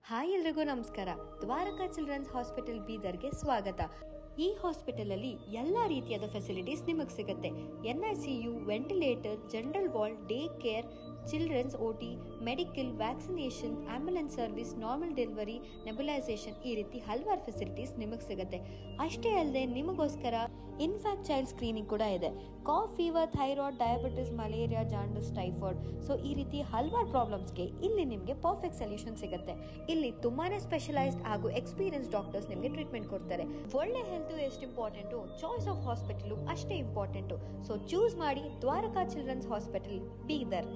Hi ಎಲ್ರಿಗೂ ನಮಸ್ಕಾರ. Dwarka children's hospital ಬೀದರ್ಗೆ ಸ್ವಾಗತ. ಈ ಹಾಸ್ಪಿಟಲ್ ಅಲ್ಲಿ ಎಲ್ಲಾ ರೀತಿಯಾದ ಫೆಸಿಲಿಟೀಸ್ ನಿಮಗೆ ಸಿಗುತ್ತೆ. NICU, ventilator, general ward, day care, childrens OT, medical, vaccination, ambulance service, normal delivery, nebulisation, ಈ ರೀತಿ ಹಲವಾರು ಫೆಸಿಲಿಟೀಸ್ ನಿಮಗೆ ಸಿಗುತ್ತೆ. ಅಷ್ಟೇ ಅಲ್ಲದೆ ನಿಮಗೋಸ್ಕರ ಇನ್ಫ್ಯಾಕ್ಟ್ ಚೈಲ್ಡ್ ಸ್ಕ್ರೀನಿಂಗ್ ಕೂಡ ಇದೆ. Cough, fever, thyroid, diabetes, malaria, jaundice, typhoid, so ಈ ರೀತಿ ಹಲವಾರು ಪ್ರಾಬ್ಲಮ್ಸ್ಗೆ ಇಲ್ಲಿ ನಿಮಗೆ ಪರ್ಫೆಕ್ಟ್ ಸೊಲ್ಯೂಷನ್ ಸಿಗುತ್ತೆ. ಇಲ್ಲಿ ತುಂಬಾನೇ ಸ್ಪೆಷಲೈಸ್ಡ್ ಹಾಗೂ ಎಕ್ಸ್ಪೀರಿಯನ್ಸ್ ಡಾಕ್ಟರ್ಸ್ ನಿಮಗೆ ಟ್ರೀಟ್ಮೆಂಟ್ ಕೊಡ್ತಾರೆ. ಒಳ್ಳೆ ಹೆಲ್ತ್ ಎಷ್ಟು ಇಂಪಾರ್ಟೆಂಟು, ಚಾಯ್ಸ್ ಆಫ್ ಹಾಸ್ಪಿಟಲ್ ಅಷ್ಟೇ ಇಂಪಾರ್ಟೆಂಟು. ಸೊ ಚೂಸ್ ಮಾಡಿ ದ್ವಾರಕಾ ಚಿಲ್ಡ್ರನ್ಸ್ ಹಾಸ್ಪಿಟಲ್ ಬೀದರ್.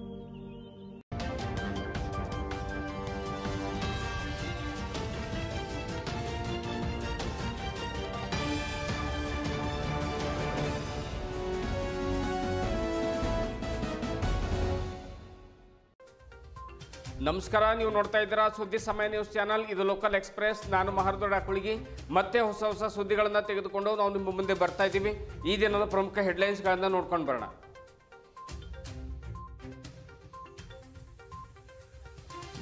ನಮಸ್ಕಾರ, ನೀವು ನೋಡ್ತಾ ಇದ್ದೀರಾ ಸುದ್ದಿ ಸಮಯ ನ್ಯೂಸ್ ಚಾನಲ್. ಇದು ಲೋಕಲ್ ಎಕ್ಸ್ಪ್ರೆಸ್. ನಾನು ಮಹರ್ದೊಡ್ಡ ಅಕುಳಿಗಿ. ಮತ್ತೆ ಹೊಸ ಸುದ್ದಿಗಳನ್ನು ತೆಗೆದುಕೊಂಡು ನಾವು ನಿಮ್ಮ ಮುಂದೆ ಬರ್ತಾ ಇದ್ದೀವಿ. ಈ ದಿನದ ಪ್ರಮುಖ ಹೆಡ್ಲೈನ್ಸ್ಗಳನ್ನು ನೋಡ್ಕೊಂಡು ಬರೋಣ.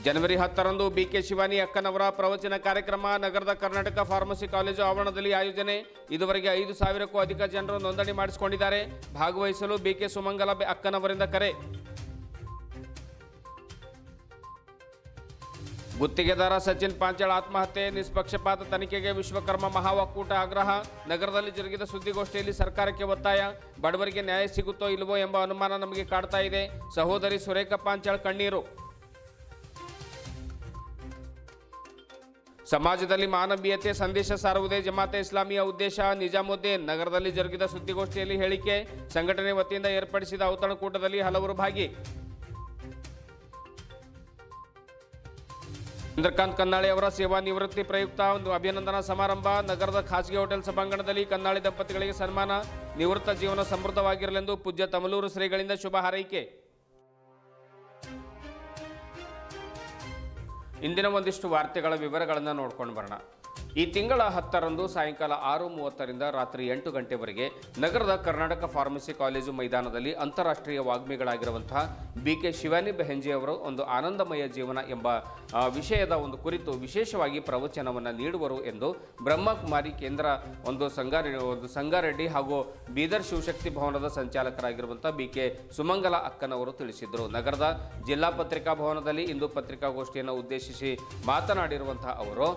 ಜನವರಿ 10ರಂದು BK ಶಿವಾನಿ ಅಕ್ಕನವರ ಪ್ರವಚನ ಕಾರ್ಯಕ್ರಮ ನಗರದ ಕರ್ನಾಟಕ ಫಾರ್ಮಸಿ ಕಾಲೇಜು ಆವರಣದಲ್ಲಿ ಆಯೋಜನೆ. ಇದುವರೆಗೆ 5,000ಕ್ಕೂ ಅಧಿಕ ಜನರು ನೋಂದಣಿ ಮಾಡಿಸಿಕೊಂಡಿದ್ದಾರೆ. ಭಾಗವಹಿಸಲು BK ಸುಮಂಗಲ ಅಕ್ಕನವರಿಂದ ಕರೆ. ಗುತ್ತಿಗೆದಾರ ಸಚಿನ್ ಪಾಂಚಾಳ್ ಆತ್ಮಹತ್ಯೆ, ನಿಷ್ಪಕ್ಷಪಾತ ತನಿಖೆಗೆ ವಿಶ್ವಕರ್ಮ ಮಹಾ ಒಕ್ಕೂಟ ಆಗ್ರಹ. ನಗರದಲ್ಲಿ ಜರುಗಿದ ಸುದ್ದಿಗೋಷ್ಠಿಯಲ್ಲಿ ಸರ್ಕಾರಕ್ಕೆ ಒತ್ತಾಯ. ಬಡವರಿಗೆ ನ್ಯಾಯ ಸಿಗುತ್ತೋ ಇಲ್ಲವೋ ಎಂಬ ಅನುಮಾನ ನಮಗೆ ಕಾಡ್ತಾ ಇದೆ. ಸಹೋದರಿ ಸುರೇಖಾ ಪಾಂಚಾಳ್ ಕಣ್ಣೀರು. ಸಮಾಜದಲ್ಲಿ ಮಾನವೀಯತೆ ಸಂದೇಶ ಸಾರುವುದೇ ಜಮಾತೆ ಇಸ್ಲಾಮಿಯ ಉದ್ದೇಶ. ನಿಜಾಮುದ್ದೀನ್. ನಗರದಲ್ಲಿ ಜರುಗಿದ ಸುದ್ದಿಗೋಷ್ಠಿಯಲ್ಲಿ ಹೇಳಿಕೆ. ಸಂಘಟನೆ ವತಿಯಿಂದ ಏರ್ಪಡಿಸಿದ ಔತಣಕೂಟದಲ್ಲಿ ಹಲವರು ಭಾಗಿ. ಚಂದ್ರಕಾಂತ್ ಕನ್ನಾಳಿ ಅವರ ಸೇವಾ ನಿವೃತ್ತಿ ಪ್ರಯುಕ್ತ ಒಂದು ಅಭಿನಂದನಾ ಸಮಾರಂಭ. ನಗರದ ಖಾಸಗಿ ಹೋಟೆಲ್ ಸಭಾಂಗಣದಲ್ಲಿ ಕನ್ನಾಳಿ ದಂಪತಿಗಳಿಗೆ ಸನ್ಮಾನ. ನಿವೃತ್ತ ಜೀವನ ಸಮೃದ್ಧವಾಗಿರಲೆಂದು ಪೂಜ್ಯ ತಮಲೂರು ಶ್ರೀಗಳಿಂದ ಶುಭ ಹಾರೈಕೆ. ಇಂದಿನ ಒಂದಿಷ್ಟು ವಾರ್ತೆಗಳ ವಿವರಗಳನ್ನು ನೋಡ್ಕೊಂಡು ಬರೋಣ. ಈ ತಿಂಗಳ 10ರಂದು ಸಾಯಂಕಾಲ 6:30ರಿಂದ ರಾತ್ರಿ 8 ಗಂಟೆವರೆಗೆ ನಗರದ ಕರ್ನಾಟಕ ಫಾರ್ಮಸಿ ಕಾಲೇಜು ಮೈದಾನದಲ್ಲಿ ಅಂತಾರಾಷ್ಟ್ರೀಯ ವಾಗ್ಮಿಗಳಾಗಿರುವಂತಹ BK ಶಿವಾನಿ ಬೆಹೆಂಜೆ ಅವರು ಒಂದು ಆನಂದಮಯ ಜೀವನ ಎಂಬ ವಿಷಯದ ಒಂದು ಕುರಿತು ವಿಶೇಷವಾಗಿ ಪ್ರವಚನವನ್ನು ನೀಡುವರು ಎಂದು ಬ್ರಹ್ಮಕುಮಾರಿ ಕೇಂದ್ರ ಒಂದು ಸಂಗಾರೆಡ್ಡಿ ಹಾಗೂ ಬೀದರ್ ಶಿವಶಕ್ತಿ ಭವನದ ಸಂಚಾಲಕರಾಗಿರುವಂತಹ BK ಸುಮಂಗಲ ಅಕ್ಕನವರು ತಿಳಿಸಿದರು. ನಗರದ ಜಿಲ್ಲಾ ಪತ್ರಿಕಾ ಭವನದಲ್ಲಿ ಇಂದು ಪತ್ರಿಕಾಗೋಷ್ಠಿಯನ್ನು ಉದ್ದೇಶಿಸಿ ಮಾತನಾಡಿರುವಂತಹ ಅವರು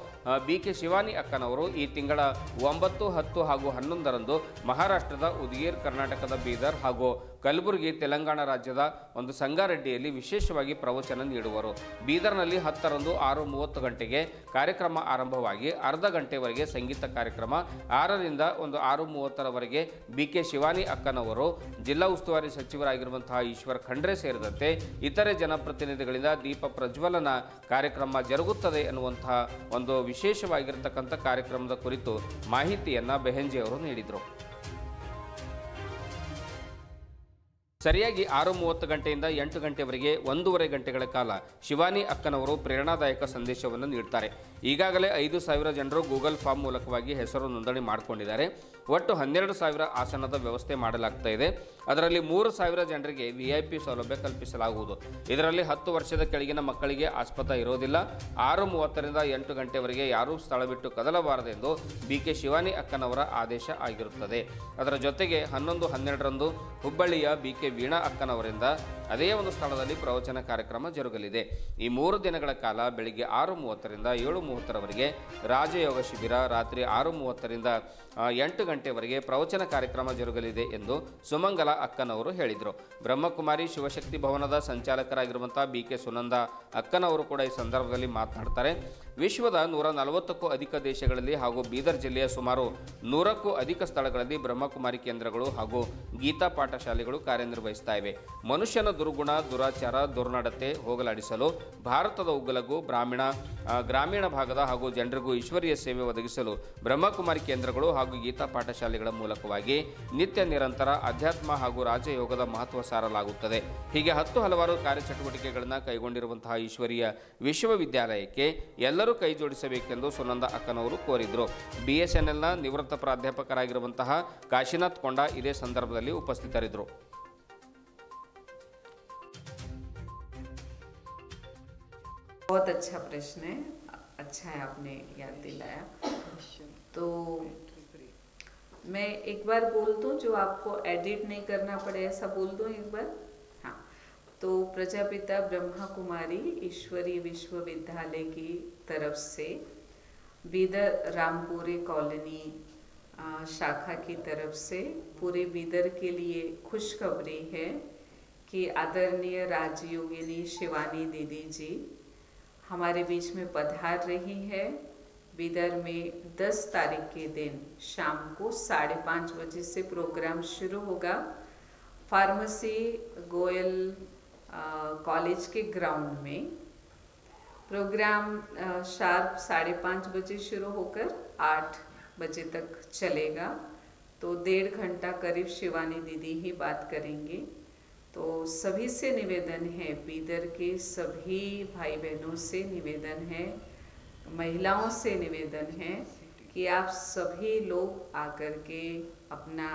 BK ಶಿವಾನಿ ಅಕ್ಕನವರು ಈ ತಿಂಗಳ 9, 10 ಹಾಗೂ 11ರಂದು ಮಹಾರಾಷ್ಟ್ರದ ಉದಗೀರ್, ಕರ್ನಾಟಕದ ಬೀದರ್ ಹಾಗೂ ಕಲಬುರಗಿ, ತೆಲಂಗಾಣ ರಾಜ್ಯದ ಒಂದು ಸಂಗಾರೆಡ್ಡಿಯಲ್ಲಿ ವಿಶೇಷವಾಗಿ ಪ್ರವಚನ ನೀಡುವರು. ಬೀದರ್ನಲ್ಲಿ 10ರಂದು 6:30 ಗಂಟೆಗೆ ಕಾರ್ಯಕ್ರಮ ಆರಂಭವಾಗಿ ಅರ್ಧ ಗಂಟೆವರೆಗೆ ಸಂಗೀತ ಕಾರ್ಯಕ್ರಮ. 6ರಿಂದ 6:30ರವರೆಗೆ BK ಶಿವಾನಿ ಅಕ್ಕನವರು ಜಿಲ್ಲಾ ಉಸ್ತುವಾರಿ ಸಚಿವರಾಗಿರುವಂತಹ ಈಶ್ವರ್ ಖಂಡ್ರೆ ಸೇರಿದಂತೆ ಇತರೆ ಜನಪ್ರತಿನಿಧಿಗಳಿಂದ ದೀಪ ಪ್ರಜ್ವಲನ ಕಾರ್ಯಕ್ರಮ ಜರುಗುತ್ತದೆ ಎನ್ನುವಂತಹ ಒಂದು ವಿಶೇಷವಾಗಿರತಕ್ಕಂಥ ಕಾರ್ಯಕ್ರಮದ ಕುರಿತು ಮಾಹಿತಿಯನ್ನ ಬೆಹೆಂಜೆ ಅವರು ನೀಡಿದರು. ಸರಿಯಾಗಿ 6:30 ಗಂಟೆಯಿಂದ 8 ಗಂಟೆವರೆಗೆ 1.5 ಗಂಟೆಗಳ ಕಾಲ ಶಿವಾನಿ ಅಕ್ಕನವರು ಪ್ರೇರಣಾದಾಯಕ ಸಂದೇಶವನ್ನು ನೀಡುತ್ತಾರೆ. ಈಗಾಗಲೇ 5,000 ಜನರು ಗೂಗಲ್ ಫಾರ್ಮ್ ಮೂಲಕವಾಗಿ ಹೆಸರು ನೋಂದಣಿ ಮಾಡಿಕೊಂಡಿದ್ದಾರೆ. ಒಟ್ಟು 12,000 ಆಸನದ ವ್ಯವಸ್ಥೆ ಮಾಡಲಾಗ್ತಾ ಇದೆ. ಅದರಲ್ಲಿ 3,000 ಜನರಿಗೆ VIP ಸೌಲಭ್ಯ ಕಲ್ಪಿಸಲಾಗುವುದು. ಇದರಲ್ಲಿ 10 ವರ್ಷದ ಕೆಳಗಿನ ಮಕ್ಕಳಿಗೆ ಆಸ್ಪದ ಇರೋದಿಲ್ಲ. 6:30ರಿಂದ 8 ಗಂಟೆವರೆಗೆ ಯಾರೂ ಸ್ಥಳ ಬಿಟ್ಟು ಕದಲಬಾರದೆಂದು BK ಶಿವಾನಿ ಅಕ್ಕನವರ ಆದೇಶ ಆಗಿರುತ್ತದೆ. ಅದರ ಜೊತೆಗೆ 11, 12ರಂದು ಹುಬ್ಬಳ್ಳಿಯ BK ವೀಣಾ ಅಕ್ಕನವರಿಂದ ಅದೇ ಒಂದು ಸ್ಥಳದಲ್ಲಿ ಪ್ರವಚನ ಕಾರ್ಯಕ್ರಮ ಜರುಗಲಿದೆ. ಈ 3 ದಿನಗಳ ಕಾಲ ಬೆಳಿಗ್ಗೆ 6:30ರಿಂದ 7:30ರವರೆಗೆ ರಾಜಯೋಗ ಶಿಬಿರ, ರಾತ್ರಿ 6:30ರಿಂದ 8 ಗಂಟೆವರೆಗೆ ಪ್ರವಚನ ಕಾರ್ಯಕ್ರಮ ಜರುಗಲಿದೆ ಎಂದು ಸುಮಂಗಲ ಅಕ್ಕನವರು ಹೇಳಿದರು. ಬ್ರಹ್ಮಕುಮಾರಿ ಶಿವಶಕ್ತಿ ಭವನದ ಸಂಚಾಲಕರಾಗಿರುವಂತಹ BK ಸುನಂದಾ ಅಕ್ಕನವರು ಕೂಡ ಈ ಸಂದರ್ಭದಲ್ಲಿ ಮಾತನಾಡ್ತಾರೆ. ವಿಶ್ವದ 140ಕ್ಕೂ ಅಧಿಕ ದೇಶಗಳಲ್ಲಿ ಹಾಗೂ ಬೀದರ್ ಜಿಲ್ಲೆಯ ಸುಮಾರು 100ಕ್ಕೂ ಅಧಿಕ ಸ್ಥಳಗಳಲ್ಲಿ ಬ್ರಹ್ಮಕುಮಾರಿ ಕೇಂದ್ರಗಳು ಹಾಗೂ ಗೀತಾ ಪಾಠಶಾಲೆಗಳು ಕಾರ್ಯನಿರ್ವಹಿಸ್ತಾ ಇವೆ. ಮನುಷ್ಯನ ದುರ್ಗುಣ, ದುರಾಚಾರ, ದುರ್ನಡತೆ ಹೋಗಲಾಡಿಸಲು ಭಾರತದ ಉಗ್ಗಲಗು ಗ್ರಾಮೀಣ ಭಾಗದ ಹಾಗೂ ಜನರಿಗೂ ಈಶ್ವರೀಯ ಸೇವೆ ಒದಗಿಸಲು ಬ್ರಹ್ಮಕುಮಾರಿ ಕೇಂದ್ರಗಳು ಹಾಗೂ ಗೀತಾ ಪಾಠಶಾಲೆಗಳ ಮೂಲಕವಾಗಿ ನಿತ್ಯ ನಿರಂತರ ಅಧ್ಯಾತ್ಮ ಹಾಗೂ ರಾಜಯೋಗದ ಮಹತ್ವ ಸಾರಲಾಗುತ್ತದೆ. ಹೀಗೆ 10 ಹಲವಾರು ಕಾರ್ಯಚಟುವಟಿಕೆಗಳನ್ನು ಕೈಗೊಂಡಿರುವಂತಹ ಈಶ್ವರೀಯ ವಿಶ್ವವಿದ್ಯಾಲಯಕ್ಕೆ ಎಲ್ಲರೂ ಕೈ ಜೋಡಿಸಬೇಕೆಂದು ಸುನಂದ ಅಕ್ಕನವರು ಕೋರಿದರು. BSNLನ ನಿವೃತ್ತ ಪ್ರಾಧ್ಯಾಪಕರಾಗಿರುವಂತಹ ಕಾಶಿನಾಥ್ ಕೊಂಡ ಇದೇ ಸಂದರ್ಭದಲ್ಲಿ ಉಪಸ್ಥಿತರಿದ್ದರು. बहुत अच्छा प्रश्न है। अच्छा है आपने याद दिलाया। तो मैं एक बार बोल दूं, जो आपको एडिट नहीं करना पड़े ऐसा बोल दूं एक बार। हाँ, तो प्रजापिता ब्रह्मा कुमारी ईश्वरीय विश्वविद्यालय की तरफ से बीदर रामपुरी कॉलोनी शाखा की तरफ से पूरे बीदर के लिए खुशखबरी है कि आदरणीय राजयोगिनी शिवानी दीदी जी हमारे बीच में पधार रही है। बीदर में 10 तारीख के दिन शाम को 5:30 बजे से प्रोग्राम शुरू होगा। फार्मेसी गोयल कॉलेज के ग्राउंड में प्रोग्राम शार्प 5:30 बजे शुरू होकर 8 बजे तक चलेगा। तो 1.5 घंटा करीब शिवानी दीदी ही बात करेंगे। तो सभी से निवेदन है, बीदर के सभी भाई बहनों से निवेदन है, महिलाओं से निवेदन है कि आप सभी लोग आकर के अपना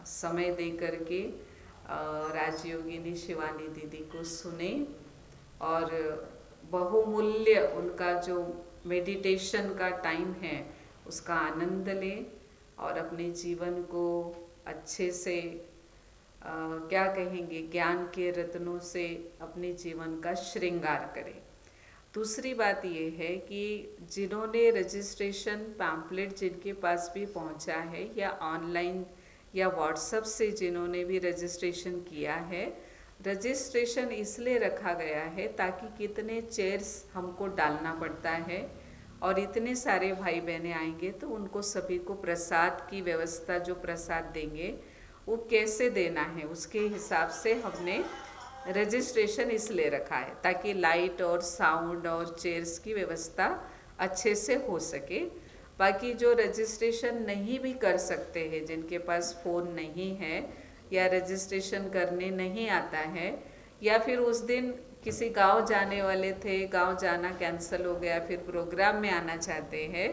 समय दे करके राजयोगिनी शिवानी दीदी को सुने और बहुमूल्य उनका जो मेडिटेशन का टाइम है उसका आनंद लें और अपने जीवन को अच्छे से क्या कहेंगे, ज्ञान के रत्नों से अपने जीवन का श्रृंगार करें। दूसरी बात ये है कि जिन्होंने रजिस्ट्रेशन पैम्पलेट जिनके पास भी पहुंचा है या ऑनलाइन या व्हाट्सएप से जिन्होंने भी रजिस्ट्रेशन किया है, रजिस्ट्रेशन इसलिए रखा गया है ताकि कितने चेयर्स हमको डालना पड़ता है और इतने सारे भाई बहनें आएंगे तो उनको सभी को प्रसाद की व्यवस्था, जो प्रसाद देंगे वो कैसे देना है, उसके हिसाब से हमने रजिस्ट्रेशन इसलिए रखा है ताकि लाइट और साउंड और चेयर्स की व्यवस्था अच्छे से हो सके। बाकी जो रजिस्ट्रेशन नहीं भी कर सकते हैं, जिनके पास फ़ोन नहीं है या रजिस्ट्रेशन करने नहीं आता है, या फिर उस दिन किसी गांव जाने वाले थे, गांव जाना कैंसिल हो गया, फिर प्रोग्राम में आना चाहते हैं,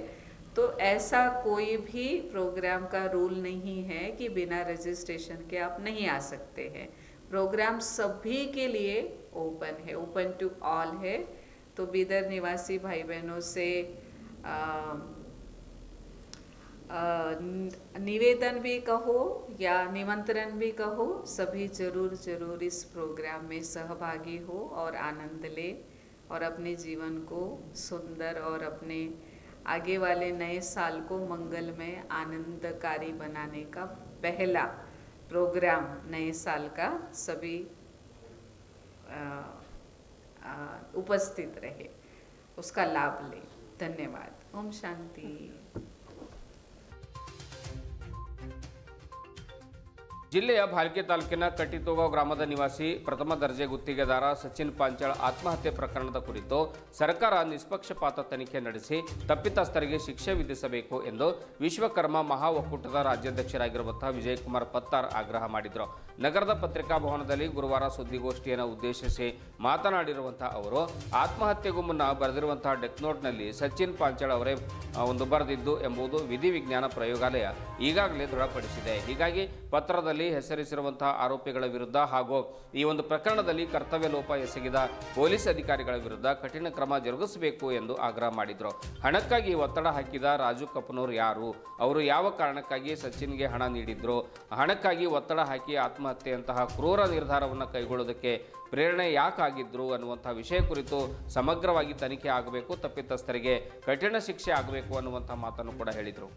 तो ऐसा कोई भी प्रोग्राम का रूल नहीं है कि बिना रजिस्ट्रेशन के आप नहीं आ सकते हैं। प्रोग्राम सभी के लिए ओपन है, ओपन टू ऑल है। तो बीदर निवासी भाई बहनों से निवेदन भी कहो या निमंत्रण भी कहो, सभी जरूर इस प्रोग्राम में सहभागी हो और आनंद ले और अपने जीवन को सुंदर और अपने आगे वाले नए साल को मंगलमय आनंदकारी बनाने का पहला प्रोग्राम नए साल का सभी उपस्थित रहे, उसका लाभ ले। धन्यवाद। ओम शांति। ಜಿಲ್ಲೆಯ ಭಾಲ್ಕೆ ತಾಲೂಕಿನ ಕಟ್ಟಿತೋಗಾಂವ್ ಗ್ರಾಮದ ನಿವಾಸಿ ಪ್ರಥಮ ದರ್ಜೆ ಗುತ್ತಿಗೆದಾರ ಸಚಿನ್ ಪಾಂಚಾಳ್ ಆತ್ಮಹತ್ಯೆ ಪ್ರಕರಣದ ಕುರಿತು ಸರ್ಕಾರ ನಿಷ್ಪಕ್ಷಪಾತ ತನಿಖೆ ನಡೆಸಿ ತಪ್ಪಿತಸ್ಥರಿಗೆ ಶಿಕ್ಷೆ ವಿಧಿಸಬೇಕು ಎಂದು ವಿಶ್ವಕರ್ಮ ಮಹಾ ಒಕ್ಕೂಟದ ರಾಜ್ಯಾಧ್ಯಕ್ಷರಾಗಿರುವಂತಹ ವಿಜಯಕುಮಾರ್ ಪತ್ತಾರ್ ಆಗ್ರಹ ಮಾಡಿದರು. ನಗರದ ಪತ್ರಿಕಾ ಭವನದಲ್ಲಿ ಗುರುವಾರ ಸುದ್ದಿಗೋಷ್ಠಿಯನ್ನು ಉದ್ದೇಶಿಸಿ ಮಾತನಾಡಿರುವಂತಹ ಅವರು, ಆತ್ಮಹತ್ಯೆಗೂ ಮುನ್ನ ಬರೆದಿರುವಂತಹ ಡೆತ್ ನೋಟ್ನಲ್ಲಿ ಸಚಿನ್ ಪಾಂಚಾಳ್ ಅವರೇ ಒಂದು ಬರೆದಿದ್ದು ಎಂಬುದು ವಿಧಿವಿಜ್ಞಾನ ಪ್ರಯೋಗಾಲಯ ಈಗಾಗಲೇ ದೃಢಪಡಿಸಿದೆ. ಹೀಗಾಗಿ ಪತ್ರದಲ್ಲಿ ಹೆಸರಿಸಿರುವಂತಹ ಆರೋಪಿಗಳ ವಿರುದ್ಧ ಹಾಗೂ ಈ ಒಂದು ಪ್ರಕರಣದಲ್ಲಿ ಕರ್ತವ್ಯ ಲೋಪ ಎಸಗಿದ ಪೊಲೀಸ್ ಅಧಿಕಾರಿಗಳ ವಿರುದ್ಧ ಕಠಿಣ ಕ್ರಮ ಜರುಗಿಸಬೇಕು ಎಂದು ಆಗ್ರಹ ಮಾಡಿದರು. ಹಣಕ್ಕಾಗಿ ಒತ್ತಡ ಹಾಕಿದ ರಾಜು ಕಪನೂರ್ ಯಾರು, ಅವರು ಯಾವ ಕಾರಣಕ್ಕಾಗಿ ಸಚಿನ್ಗೆ ಹಣ ನೀಡಿದ್ರು, ಹಣಕ್ಕಾಗಿ ಒತ್ತಡ ಹಾಕಿ ಆತ್ಮಹತ್ಯೆಯಂತಹ ಕ್ರೂರ ನಿರ್ಧಾರವನ್ನು ಕೈಗೊಳ್ಳೋದಕ್ಕೆ ಪ್ರೇರಣೆ ಯಾಕಾಗಿದ್ರು ಅನ್ನುವಂಥ ವಿಷಯ ಕುರಿತು ಸಮಗ್ರವಾಗಿ ತನಿಖೆ ಆಗಬೇಕು, ತಪ್ಪಿತಸ್ಥರಿಗೆ ಕಠಿಣ ಶಿಕ್ಷೆ ಆಗಬೇಕು ಅನ್ನುವಂಥ ಮಾತನ್ನು ಕೂಡ ಹೇಳಿದರು.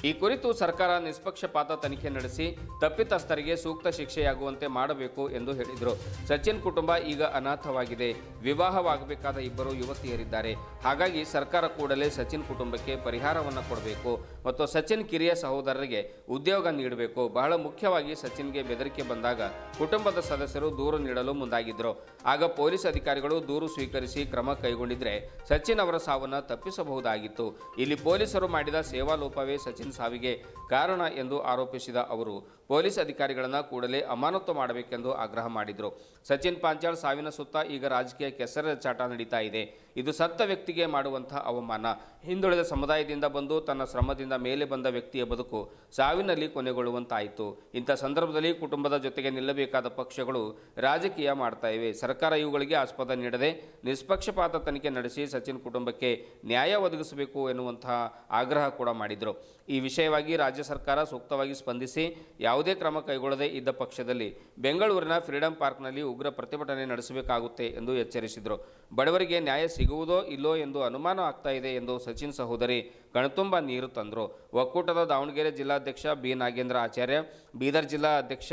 ಈ ಕುರಿತು ಸರ್ಕಾರ ನಿಷ್ಪಕ್ಷಪಾತ ತನಿಖೆ ನಡೆಸಿ ತಪ್ಪಿತಸ್ಥರಿಗೆ ಸೂಕ್ತ ಶಿಕ್ಷೆಯಾಗುವಂತೆ ಮಾಡಬೇಕು ಎಂದು ಹೇಳಿದರು. ಸಚಿನ್ ಕುಟುಂಬ ಈಗ ಅನಾಥವಾಗಿದೆ. ವಿವಾಹವಾಗಬೇಕಾದ ಇಬ್ಬರು ಯುವತಿಯರಿದ್ದಾರೆ. ಹಾಗಾಗಿ ಸರ್ಕಾರ ಕೂಡಲೇ ಸಚಿನ್ ಕುಟುಂಬಕ್ಕೆ ಪರಿಹಾರವನ್ನು ಕೊಡಬೇಕು ಮತ್ತು ಸಚಿನ್ ಕಿರಿಯ ಸಹೋದರರಿಗೆ ಉದ್ಯೋಗ ನೀಡಬೇಕು. ಬಹಳ ಮುಖ್ಯವಾಗಿ ಸಚಿನ್ಗೆ ಬೆದರಿಕೆ ಬಂದಾಗ ಕುಟುಂಬದ ಸದಸ್ಯರು ದೂರು ನೀಡಲು ಮುಂದಾಗಿದ್ದರು. ಆಗ ಪೊಲೀಸ್ ಅಧಿಕಾರಿಗಳು ದೂರು ಸ್ವೀಕರಿಸಿ ಕ್ರಮ ಕೈಗೊಂಡಿದ್ರೆ ಸಚಿನ್ ಅವರ ಸಾವನ್ನು ತಪ್ಪಿಸಬಹುದಾಗಿತ್ತು. ಇಲ್ಲಿ ಪೊಲೀಸರು ಮಾಡಿದ ಸೇವಾ ಲೋಪವೇ ಸಚಿನ್ ಸಚಿನ್ ಸಾವಿಗೆ ಕಾರಣ ಎಂದು ಆರೋಪಿಸಿದ ಅವರು ಪೊಲೀಸ್ ಅಧಿಕಾರಿಗಳನ್ನು ಕೂಡಲೇ ಅಮಾನತು ಮಾಡಬೇಕೆಂದು ಆಗ್ರಹ ಮಾಡಿದರು. ಸಚಿನ್ ಪಾಂಚಾಳ್ ಸಾವಿನ ಸುತ್ತ ಈಗ ರಾಜಕೀಯ ಕೆಸರೆಚಾಟ ನಡೀತಾ ಇದೆ. ಇದು ಸತ್ತ ವ್ಯಕ್ತಿಗೆ ಮಾಡುವಂತಹ ಅವಮಾನ. ಹಿಂದುಳಿದ ಸಮುದಾಯದಿಂದ ಬಂದು ತನ್ನ ಶ್ರಮದಿಂದ ಮೇಲೆ ಬಂದ ವ್ಯಕ್ತಿಯ ಬದುಕು ಸಾವಿನಲ್ಲಿ ಕೊನೆಗೊಳ್ಳುವಂತಾಯಿತು. ಇಂಥ ಸಂದರ್ಭದಲ್ಲಿ ಕುಟುಂಬದ ಜೊತೆಗೆ ನಿಲ್ಲಬೇಕಾದ ಪಕ್ಷಗಳು ರಾಜಕೀಯ ಮಾಡ್ತಾ ಇವೆ. ಸರ್ಕಾರ ಇವುಗಳಿಗೆ ಆಸ್ಪದ ನೀಡದೆ ನಿಷ್ಪಕ್ಷಪಾತ ತನಿಖೆ ನಡೆಸಿ ಸಚಿನ್ ಕುಟುಂಬಕ್ಕೆ ನ್ಯಾಯ ಒದಗಿಸಬೇಕು ಎನ್ನುವಂತಹ ಆಗ್ರಹ ಕೂಡ ಮಾಡಿದರು. ಈ ವಿಷಯವಾಗಿ ರಾಜ್ಯ ಸರ್ಕಾರ ಸೂಕ್ತವಾಗಿ ಸ್ಪಂದಿಸಿ ಯಾವುದೇ ಕ್ರಮ ಕೈಗೊಳ್ಳದೇ ಇದ್ದ ಪಕ್ಷದಲ್ಲಿ ಬೆಂಗಳೂರಿನ ಫ್ರೀಡಂ ಪಾರ್ಕ್ನಲ್ಲಿ ಉಗ್ರ ಪ್ರತಿಭಟನೆ ನಡೆಸಬೇಕಾಗುತ್ತೆ ಎಂದು ಎಚ್ಚರಿಸಿದರು. ಬಡವರಿಗೆ ನ್ಯಾಯ ಸಿಗುವುದೋ ಇಲ್ಲೋ ಎಂದು ಅನುಮಾನ ಆಗ್ತಾ ಇದೆ ಎಂದು ಸಚಿನ್ ಸಹೋದರಿ ಕಣ್ತುಂಬ ನೀರು ತಂದರು. ಒಕ್ಕೂಟದ ದಾವಣಗೆರೆ ಜಿಲ್ಲಾಧ್ಯಕ್ಷ ಬಿ ನಾಗೇಂದ್ರ ಆಚಾರ್ಯ, ಬೀದರ್ ಜಿಲ್ಲಾ ಅಧ್ಯಕ್ಷ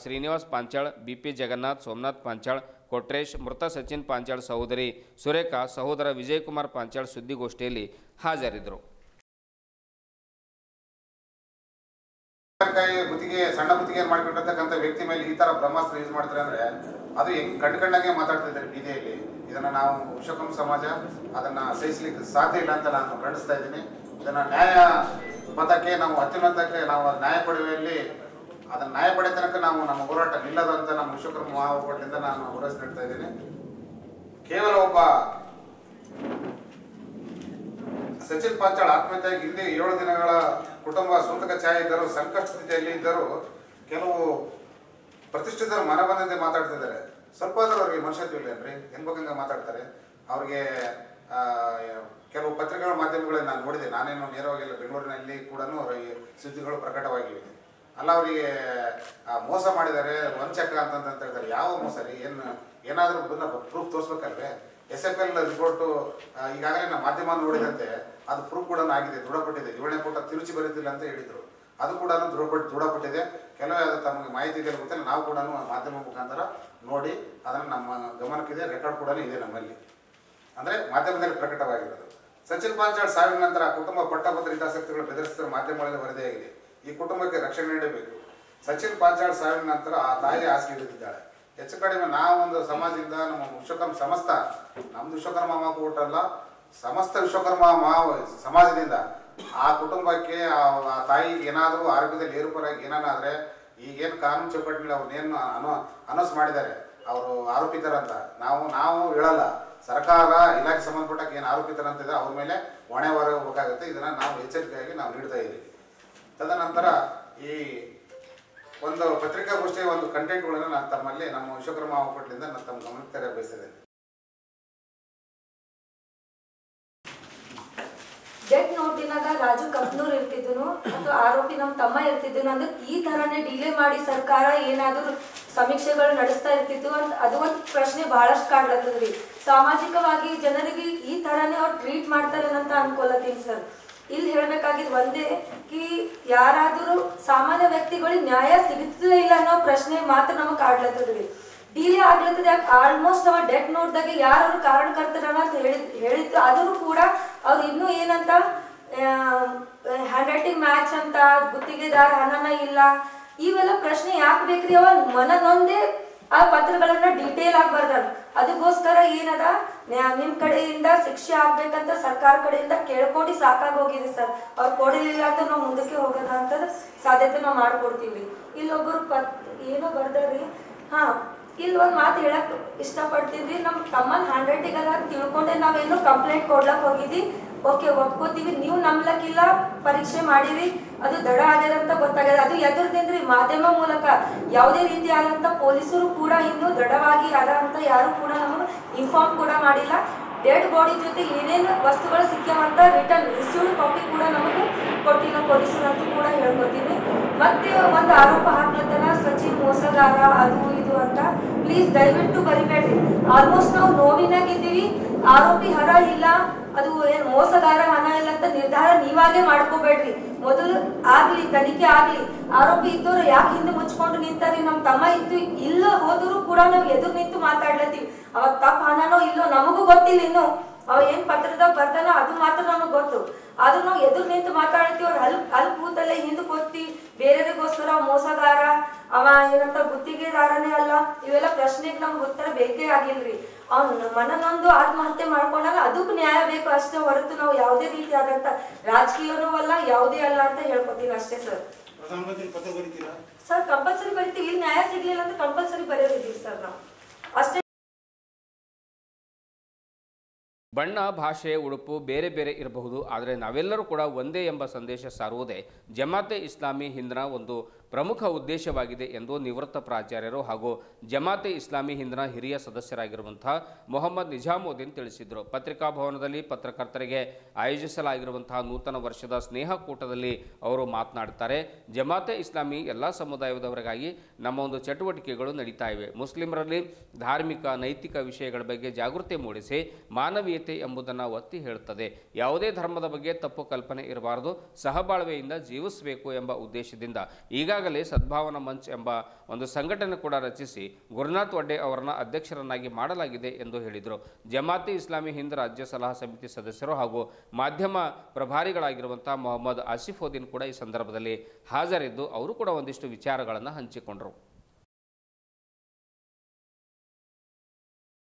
ಶ್ರೀನಿವಾಸ್ ಪಾಂಚಾಳ್, ಬಿಪಿ ಜಗನ್ನಾಥ್, ಸೋಮನಾಥ್ ಪಾಂಚಾಳ್, ಕೊಟ್ರೇಶ್, ಮೃತ ಸಚಿನ್ ಪಾಂಚಾಳ್ ಸಹೋದರಿ ಸುರೇಖಾ, ಸಹೋದರ ವಿಜಯಕುಮಾರ್ ಪಾಂಚಾಳ್ ಸುದ್ದಿಗೋಷ್ಠಿಯಲ್ಲಿ ಹಾಜರಿದ್ದರು. ಗುತ್ತಿಗೆ ಸಣ್ಣ ಗುತ್ತಿಗೆ ಮಾಡ್ಕೊಂಡಿರ್ತಕ್ಕಂಥ ವ್ಯಕ್ತಿ ಮೇಲೆ ಈ ತರ ಬ್ರಹ್ಮಾಸ್ತ್ರ ಯೂಸ್ ಮಾಡ್ತಾರೆ ಅಂದ್ರೆ ಅದು ಹೆಂಗ್ ಕಣ್ಣಾಗೆ ಮಾತಾಡ್ತಿದ್ದಾರೆ ಬೀದಿಯಲ್ಲಿ. ಇದನ್ನ ನಾವು ವಿಶ್ವಕರ್ಮ ಸಮಾಜ ಅದನ್ನ ಸಹಿಸ್ಲಿಕ್ಕೆ ಸಾಧ್ಯ ಇಲ್ಲ ಅಂತ ನಾನು ಖಂಡಿಸ್ತಾ ಇದ್ದೀನಿ. ಇದನ್ನ ನ್ಯಾಯ ಪಥಕ್ಕೆ ನಾವು ಅತ್ಯುನ್ನತಕ್ಕೆ ನಾವು ನ್ಯಾಯ ಪಡೆಯುವಲ್ಲಿ ಅದನ್ನ ನ್ಯಾಯ ಪಡೆಯ ತನಕ ನಾವು ನಮ್ಮ ಹೋರಾಟ ನಿಲ್ಲದು ಅಂತ ನಮ್ಮ ವಿಶ್ವಕರ್ಮ ಮಹಾಒಕ್ಕೂಟದಿಂದ ನಾನು ಭರವಸೆ ನೀಡ್ತಾ ಇದ್ದೀನಿ. ಕೇವಲ ಒಬ್ಬ ಸಚಿನ್ ಪಾಂಚಾಳ್ ಆತ್ಮಹತ್ಯೆಯಾಗಿ ಹಿಂದೆ 7 ದಿನಗಳ ಕುಟುಂಬ ಸೂತಕ ಛಾಯೆ ಇದ್ದರು, ಸಂಕಷ್ಟ ಸ್ಥಿತಿಯಲ್ಲಿ ಇದ್ದರು. ಕೆಲವು ಪ್ರತಿಷ್ಠಿತರು ಮನ ಬಂದಂತೆ ಮಾತಾಡ್ತಿದ್ದಾರೆ. ಸ್ವಲ್ಪ ಆದ್ರೂ ಅವ್ರಿಗೆ ಮನುಷ್ಯತ್ವ ಇಲ್ಲೇನ್ರಿ? ಹೆಂಗ್ ಬೇಕಂಗೆ ಮಾತಾಡ್ತಾರೆ. ಅವ್ರಿಗೆ ಕೆಲವು ಪತ್ರಿಕೆಗಳ ಮಾಧ್ಯಮಗಳಲ್ಲಿ ನಾನು ನೋಡಿದೆ. ನಾನೇನು ನೇರವಾಗಿಲ್ಲ, ಬೆಂಗಳೂರಿನಲ್ಲಿ ಕೂಡ ಅವರಿಗೆ ಸುದ್ದಿಗಳು ಪ್ರಕಟವಾಗಿವೆ. ಅಲ್ಲ ಅವರಿಗೆ ಮೋಸ ಮಾಡಿದ್ದಾರೆ, ವಂಚಕ ಅಂತ ಹೇಳ್ತಾರೆ. ಯಾವ ಮೋಸ ರೀ? ಏನಾದರೂ ಪ್ರೂಫ್ ತೋರಿಸ್ಬೇಕಲ್ವೇ? SFL ರಿಪೋರ್ಟು ಈಗಾಗಲೇ ನಾವು ಮಾಧ್ಯಮ ನೋಡಿದಂತೆ ಅದು ಪ್ರೂಫ್ ಕೂಡ ಆಗಿದೆ, ದೃಢಪಟ್ಟಿದೆ. 7ನೇ ಪುಟ ತಿರುಚಿ ಬರೀತಿಲ್ಲ ಅಂತ ಹೇಳಿದ್ರು. ಅದು ಕೂಡ ದೃಢಪಟ್ಟಿದೆ. ಕೆಲವೇ ಅದು ತಮಗೆ ಮಾಹಿತಿ ಗೊತ್ತಿಲ್ಲ. ನಾವು ಕೂಡ ಮಾಧ್ಯಮ ಮುಖಾಂತರ ನೋಡಿ ಅದನ್ನು ನಮ್ಮ ಗಮನಕ್ಕಿದೆ, ರೆಕಾರ್ಡ್ ಕೂಡ ಇದೆ ನಮ್ಮಲ್ಲಿ, ಅಂದರೆ ಮಾಧ್ಯಮದಲ್ಲಿ ಪ್ರಕಟವಾಗಿರೋದು. ಸಚಿನ್ ಪಾಂಚಾಳ್ ಸಾವಿನ ನಂತರ ಕುಟುಂಬ ಪಟ್ಟಭದ್ರ ಹಿತಾಸಕ್ತಿಗಳು ಬೆದರಿಸಿದ ಮಾಧ್ಯಮಗಳಲ್ಲಿ ವರದಿಯಾಗಿದೆ. ಈ ಕುಟುಂಬಕ್ಕೆ ರಕ್ಷಣೆ ನೀಡಬೇಕು. ಸಚಿನ್ ಪಾಂಚಾಳ್ ಸಾವಿನ ನಂತರ ಆ ತಾಯಿ ಹಾಸಿಗೆ ಹಿಡಿದಿದ್ದಾಳೆ. ಹೆಚ್ಚು ಕಡಿಮೆ ನಾವೊಂದು ಸಮಾಜದಿಂದ ನಮ್ಮ ವಿಶ್ವಕರ್ಮ ಸಮಸ್ತ, ನಮ್ದು ವಿಶ್ವಕರ್ಮ ಮಹಾಕೂಟ ಅಲ್ಲ, ಸಮಸ್ತ ವಿಶ್ವಕರ್ಮ ಸಮಾಜದಿಂದ ಆ ಕುಟುಂಬಕ್ಕೆ ಆ ತಾಯಿಗೆ ಏನಾದರೂ ಆರೋಗ್ಯದಲ್ಲಿ ಏರುಪೇರಾಗಿ ಏನಾದ್ರೆ ಈಗೇನು ಕಾನೂನು ಚೌಕಟ್ಟಿನಲ್ಲಿ ಅವ್ರನ್ನೇನು ಅನೌನ್ಸ್ ಮಾಡಿದ್ದಾರೆ ಅವರು ಆರೋಪಿತರಂತ ನಾವು ಹೇಳಲ್ಲ. ಸರ್ಕಾರ ಇಲಾಖೆ ಸಂಬಂಧಪಟ್ಟಾಗ ಏನು ಆರೋಪಿತರಂತಿದೆ ಅವ್ರ ಮೇಲೆ ಹೊಣೆ ಹೊರಬೇಕಾಗುತ್ತೆ. ಇದನ್ನ ನಾವು ಎಚ್ಚರಿಕೆಯಾಗಿ ನಾವು ನೀಡ್ತಾ ಇದ್ದೀವಿ. ತದನಂತರ ಈ ಒಂದು ಪತ್ರಿಕಾಗೋಷ್ಠಿಯ ಒಂದು ಕಂಟೆಂಟ್ಗಳನ್ನು ನಾನು ತಮ್ಮಲ್ಲಿ ನಮ್ಮ ವಿಶ್ವಕರ್ಮ ಒಕ್ಕೂಟದಿಂದ ನಾನು ತಮ್ಮ ಗಮನಕ್ಕೆ ತರಲು ಬಯಸಿದ್ದೇನೆ. ಡೆತ್ ನೋಟಿನಾಗ ರಾಜು ಕಪ್ನೂರ್ ಇರ್ತಿದ್ದನು ಅಥವಾ ಆರೋಪಿ ನಮ್ಮ ತಮ್ಮ ಇರ್ತಿದ್ದನು ಅಂದ್ರೆ ಈ ತರನೇ ಡಿಲೇ ಮಾಡಿ ಸರ್ಕಾರ ಏನಾದರೂ ಸಮೀಕ್ಷೆಗಳು ನಡೆಸ್ತಾ ಇರ್ತಿತ್ತು ಅಂತ ಅದು ಒಂದು ಪ್ರಶ್ನೆ ಬಹಳಷ್ಟು ಕಾಡ್ಲತ್ತದ್ರಿ. ಸಾಮಾಜಿಕವಾಗಿ ಜನರಿಗೆ ಈ ತರನೇ ಅವ್ರು ಟ್ರೀಟ್ ಮಾಡ್ತಾರೆ ಅಂತ ಅನ್ಕೊಳತೀನಿ ಸರ್. ಇಲ್ಲಿ ಹೇಳ್ಬೇಕಾಗಿದ್ದು ಒಂದೇ ಕಿ ಯಾರಾದರೂ ಸಾಮಾನ್ಯ ವ್ಯಕ್ತಿಗಳಿಗೆ ನ್ಯಾಯ ಸಿಗುತ್ತದೇ ಇಲ್ಲ ಅನ್ನೋ ಪ್ರಶ್ನೆ ಮಾತ್ರ ನಮಗೆ ಕಾಡ್ಲತ್ತದ್ರಿ. ಡಿಲೇ ಆಗ್ಲತ್ತದ. ಯಾಕೆ ಆಲ್ಮೋಸ್ಟ್ ಅವ ಡೆತ್ ನೋಟ್ದಾಗೆ ಯಾರು ಕಾರಣಕರ್ತರನ ಅಂತ ಹೇಳಿದ್ರು. ಆದರೂ ಕೂಡ ಅವ್ರು ಇನ್ನೂ ಏನಂತ ಹ್ಯಾಂಡ್ ರೈಟಿಂಗ್ ಮ್ಯಾಚ್ ಅಂತ ಗುತ್ತಿಗೆದಾರ ಹಣನ ಇಲ್ಲ ಇವೆಲ್ಲ ಪ್ರಶ್ನೆ ಯಾಕೆ ಬೇಕ್ರಿ? ಅವ ಮನನೊಂದೇ ಆ ಪತ್ರಗಳನ್ನ ಡೀಟೇಲ್ ಆಗಿ ಬರ್ದಾರ. ಅದಕ್ಕೋಸ್ಕರ ಏನದ ನಿಮ್ ಕಡೆಯಿಂದ ಶಿಕ್ಷೆ ಆಗ್ಬೇಕಂತ ಸರ್ಕಾರ ಕಡೆಯಿಂದ ಕೇಳ್ಕೊಂಡು ಸಾಕಾಗೋಗಿದೆ ಸರ್. ಅವ್ರು ಕೊಡಲಿಲ್ಲ ಅಂತ ನಾವು ಮುಂದಕ್ಕೆ ಹೋಗೋದ ಅಂತ ಸಾಧ್ಯತೆ ನಾವು ಮಾಡ್ಕೊಡ್ತೀವಿ. ಇಲ್ಲೊಬ್ಬರು ಏನೋ ಬರ್ದಾರಿ. ಇಲ್ಲಿ ಒಂದು ಮಾತು ಹೇಳಕ್ ಇಷ್ಟಪಡ್ತಿದ್ವಿ. ನಮ್ಮ ತಮ್ಮನ ಹ್ಯಾಂಡ್ ರೈಟಿಂಗ್ ಅದ ತಿಳ್ಕೊಂಡೆ ನಾವೇನು ಕಂಪ್ಲೇಂಟ್ ಕೊಡ್ಲಕ್ ಹೋಗಿದ್ವಿ. ಓಕೆ, ಒಪ್ಕೋತೀವಿ. ನೀವು ನಂಬ್ಲಕ್ಕಿಲ್ಲ, ಪರೀಕ್ಷೆ ಮಾಡಿರಿ, ಅದು ದಡ ಆಗ್ಯದ ಅಂತ ಗೊತ್ತಾಗ್ಯದ. ಅದು ಎದುರ್ದೇನ್ರಿ ಮಾಧ್ಯಮ ಮೂಲಕ ಯಾವುದೇ ರೀತಿಯಾದಂತ ಪೊಲೀಸರು ಕೂಡ ಇನ್ನೂ ದೃಢವಾಗಿ ಅದ ಅಂತ ಯಾರು ಕೂಡ ನಮಗೆ ಇನ್ಫಾರ್ಮ್ ಕೂಡ ಮಾಡಿಲ್ಲ. ಡೆಡ್ ಬಾಡಿ ಜೊತೆ ಏನೇನು ವಸ್ತುಗಳು ಸಿಕ್ಕ್ಯಾವಂತ ರಿಟರ್ನ್ ರಿಸೀವ್ಡ್ ಕಾಪಿ ಕೂಡ ನಮಗೆ ಕೊಟ್ಟಿಲ್ಲ ಪೊಲೀಸರು ಅಂತ ಕೂಡ ಹೇಳ್ಕೊತೀನಿ. ಮತ್ತೆ ಒಂದು ಆರೋಪ ಹಾಕ್ಲತ್ತನ ಸಚಿನ್ ಮೋಸಗಾರ ಅದು ಇದು ಅಂತ. ಪ್ಲೀಸ್ ದಯವಿಟ್ಟು ಬರಿಬೇಡ್ರಿ. ಆಲ್ಮೋಸ್ಟ್ ನಾವು ನೋವಿನಾಗಿದ್ದೀವಿ. ಆರೋಪಿ ಹರ ಇಲ್ಲ, ಅದು ಏನ್ ಮೋಸಗಾರ ಹಣ ಇಲ್ಲ ಅಂತ ನಿರ್ಧಾರ ನೀವಾಗೇ ಮಾಡ್ಕೋಬೇಡ್ರಿ. ಮೊದಲು ಆಗ್ಲಿ ತನಿಖೆ ಆಗ್ಲಿ. ಆರೋಪಿ ಇದ್ದವ್ರು ಯಾಕೆ ಹಿಂದೆ ಮುಚ್ಕೊಂಡು ನಿಂತಾರಿ? ನಮ್ ತಮ್ಮ ಇತ್ತು ಇಲ್ಲ ಹೋದ್ರು ಕೂಡ ನಾವು ಎದುರು ನಿಂತು ಮಾತಾಡ್ಲತ್ತೀವಿ. ಅವಾಗ ತಪ್ಪ ಹಣನೋ ಇಲ್ಲೋ ನಮಗೂ ಗೊತ್ತಿಲ್ಲ. ಇನ್ನು ಅವ ಏನ್ ಪತ್ರದಾಗ ಬರ್ತಾನ ಅದು ಮಾತ್ರ ನಮಗ್ ಗೊತ್ತು. ಆದ್ರೂ ನಾವು ಎದುರು ನಿಂತು ಮಾತಾಡ್ತೀವಿ. ಅವ್ರು ಅಲ್ಲಿ ಕೂತಲ್ಲೇ ಹಿಂದೆ ಕೊತ್ತಿ ಬೇರೆಯವರಿಗೋಸ್ಕರ ಮೋಸಗಾರ ಅವ ಏನಂತ ಗುತ್ತಿಗೆದಾರನೇ ಅಲ್ಲ, ಇವೆಲ್ಲ ಪ್ರಶ್ನೆಗೆ ನಮ್ಗೆ ಉತ್ತರ ಬೇಕೇ ಆಗಿಲ್ರಿ. ಅವ್ನು ಮನನೊಂದು ಆತ್ಮಹತ್ಯೆ ಮಾಡ್ಕೊಂಡಾಗ ಅದಕ್ಕೂ ನ್ಯಾಯ ಬೇಕು ಅಷ್ಟೇ ಹೊರತು ನಾವು ಯಾವುದೇ ರೀತಿ ಆದಂತ ರಾಜಕೀಯನೂ ಅಲ್ಲ ಯಾವುದೇ ಅಲ್ಲ ಅಂತ ಹೇಳ್ಕೊತೀನಿ ಅಷ್ಟೇ ಸರ್. ಸರ್ ಕಂಪಲ್ಸರಿ ಬರೀತೀವಿ, ಇಲ್ಲಿ ನ್ಯಾಯ ಸಿಗ್ಲಿಲ್ಲ ಅಂದ್ರೆ ಕಂಪಲ್ಸರಿ ಬರೆಯೋದಿದ್ದೀವಿ ಸರ್ ನಾವು ಅಷ್ಟೇ. ಬಣ್ಣ, ಭಾಷೆ, ಉಡುಪು ಬೇರೆ ಬೇರೆ ಇರಬಹುದು, ಆದರೆ ನಾವೆಲ್ಲರೂ ಕೂಡ ಒಂದೇ ಎಂಬ ಸಂದೇಶ ಸಾರುವುದೇ ಜಮಾತೆ ಇಸ್ಲಾಮಿ ಹಿಂದ್ನ ಒಂದು ಪ್ರಮುಖ ಉದ್ದೇಶವಾಗಿದೆ ಎಂದು ನಿವೃತ್ತ ಪ್ರಾಚಾರ್ಯರು ಹಾಗೂ ಜಮಾತೆ ಇಸ್ಲಾಮಿ ಹಿಂದ್ನ ಹಿರಿಯ ಸದಸ್ಯರಾಗಿರುವಂತಹ ಮೊಹಮ್ಮದ್ ನಿಜಾಮುದ್ದೀನ್ ತಿಳಿಸಿದರು. ಪತ್ರಿಕಾ ಭವನದಲ್ಲಿ ಪತ್ರಕರ್ತರಿಗೆ ಆಯೋಜಿಸಲಾಗಿರುವಂತಹ ನೂತನ ವರ್ಷದ ಸ್ನೇಹ ಕೂಟದಲ್ಲಿ ಅವರು ಮಾತನಾಡುತ್ತಾರೆ. ಜಮಾತೆ ಇಸ್ಲಾಮಿ ಎಲ್ಲ ಸಮುದಾಯದವರಿಗಾಗಿ ನಮ್ಮ ಒಂದು ಚಟುವಟಿಕೆಗಳು ನಡೀತಾ ಇವೆ. ಮುಸ್ಲಿಮರಲ್ಲಿ ಧಾರ್ಮಿಕ, ನೈತಿಕ ವಿಷಯಗಳ ಬಗ್ಗೆ ಜಾಗೃತಿ ಮೂಡಿಸಿ ಮಾನವೀಯತೆ ಎಂಬುದನ್ನು ಒತ್ತಿ ಹೇಳುತ್ತದೆ. ಯಾವುದೇ ಧರ್ಮದ ಬಗ್ಗೆ ತಪ್ಪು ಕಲ್ಪನೆ ಇರಬಾರದು, ಸಹಬಾಳ್ವೆಯಿಂದ ಜೀವಿಸಬೇಕು ಎಂಬ ಉದ್ದೇಶದಿಂದ ಈಗಾಗಲೇ ಸದ್ಭಾವನಾ ಮಂಚ್ ಎಂಬ ಒಂದು ಸಂಘಟನೆ ಕೂಡ ರಚಿಸಿ ಗುರುನಾಥ್ ವಡ್ಡೆ ಅವರನ್ನ ಅಧ್ಯಕ್ಷರನ್ನಾಗಿ ಮಾಡಲಾಗಿದೆ ಎಂದು ಹೇಳಿದರು. ಜಮಾತೆ ಇಸ್ಲಾಮಿ ಹಿಂದ್ ರಾಜ್ಯ ಸಲಹಾ ಸಮಿತಿ ಸದಸ್ಯರು ಹಾಗೂ ಮಾಧ್ಯಮ ಪ್ರಭಾರಿಗಳಾಗಿರುವಂತಹ ಮೊಹಮ್ಮದ್ ಆಸಿಫುದ್ದೀನ್ ಕೂಡ ಈ ಸಂದರ್ಭದಲ್ಲಿ ಹಾಜರಿದ್ದು ಅವರು ಕೂಡ ಒಂದಿಷ್ಟು ವಿಚಾರಗಳನ್ನು ಹಂಚಿಕೊಂಡರು.